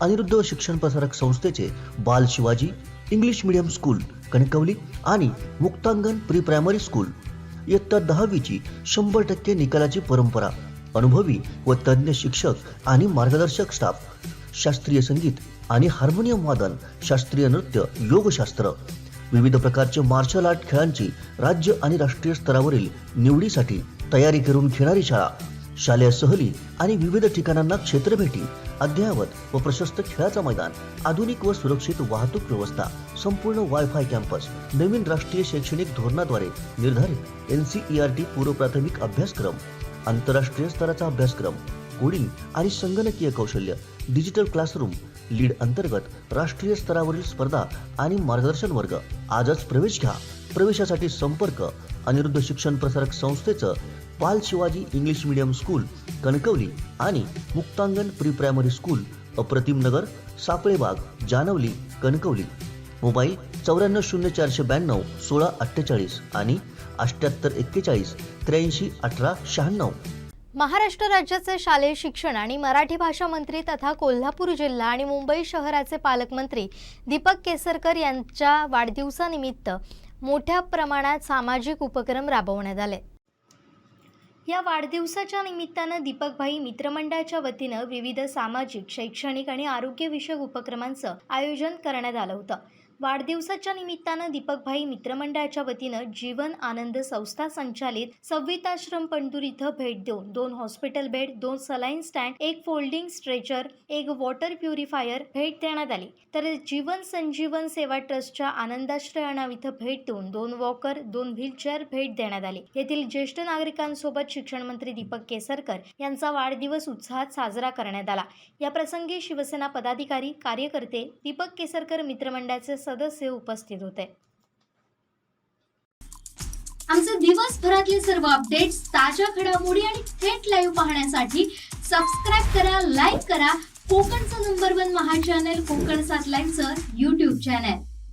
अनिरुद्ध शिक्षण प्रसारक संस्थेचे बाल Shivaji English medium school Kankavli आणि मुक्तांगण प्री प्रायमरी स्कूल इयत्ता 10वीची 100% निकालाची परंपरा, अनुभवी व तज्ञ शिक्षक आणि मार्गदर्शक स्टाफ, शास्त्रीय संगीत आणि हार्मोनियम वादन, शास्त्रीय नृत्य, योगशास्त्र, विविध प्रकारचे मार्शल आर्ट खेळांची राज्य आणि राष्ट्रीय स्तरावरील निवडीसाठी तयारी करून घेणारी शाळा, शालेय सहली आणि विविध ठिकाणांना क्षेत्रभेटी, अद्ययावत व प्रशस्त खेळाचा मैदान, आधुनिक व सुरक्षित वाहतूक व्यवस्था, संपूर्ण वायफाय कॅम्पस, नवीन राष्ट्रीय शैक्षणिक धोरणाद्वारे निर्धारित NCERT पूर्व प्राथमिक अभ्यासक्रम, आंतरराष्ट्रीय स्तराचा अभ्यासक्रम, कोडिंग आणि संगणकीय कौशल्य, डिजिटल क्लासरूम, लीड अंतर्गत राष्ट्रीय स्तरावरील स्पर्धा आणि मार्गदर्शन वर्ग. आजच प्रवेश घ्या. प्रवेशासाठी संपर्क अनिरुद्ध शिक्षण प्रसारक संस्थेचं बाल Shivaji English medium school Kankavli आणि मुक्तांगण प्री प्रायमरी स्कूल अप्रतिम नगर, सापळेबाग, जानवली, कणकवली. मोबाईल 940492 1648 आणि 7841 83 18 96. महाराष्ट्र राज्याचे शालेय शिक्षण आणि मराठी भाषा मंत्री तथा कोल्हापूर जिल्हा आणि मुंबई शहराचे पालकमंत्री दीपक केसरकर यांच्या वाढदिवसानिमित्त मोठ्या प्रमाणात सामाजिक उपक्रम राबवण्यात आले. या वाढदिवसाच्या निमित्तानं दीपकभाई मित्रमंडळाच्या वतीनं विविध सामाजिक, शैक्षणिक आणि आरोग्यविषयक उपक्रमांचं आयोजन करण्यात आलं होतं. वाढदिवसाच्या निमित्तानं दीपकभाई मित्रमंडळाच्या वतीनं जीवन आनंद संस्था संचालित संविताश्रम पंढूर इथं भेट देऊन 2 hospital bed, 2 saline stand, 1 folding stretcher, 1 water purifier भेट देण्यात आली. तर जीवन संजीवन सेवा ट्रस्टच्या आनंदाश्रय इथं भेट देऊन 2 वॉकर, 2 व्हीलचेअर भेट देण्यात आली. येथील ज्येष्ठ नागरिकांसोबत शिक्षण मंत्री दीपक केसरकर यांचा वाढदिवस उत्साहात साजरा करण्यात आला. या प्रसंगी शिवसेना पदाधिकारी, कार्यकर्ते, दीपक केसरकर मित्रमंडळाचे सदस्य उपस्थित होते. आमचे दिवसभरातले सर्व अपडेट्स, ताज्या घडामोडी आणि थेट लाईव्ह पाहण्यासाठी सबस्क्राईब करा, लाईक करा कोकणचं नंबर 1 महा चॅनल कोकण 7 लाईनचं YouTube चॅनल.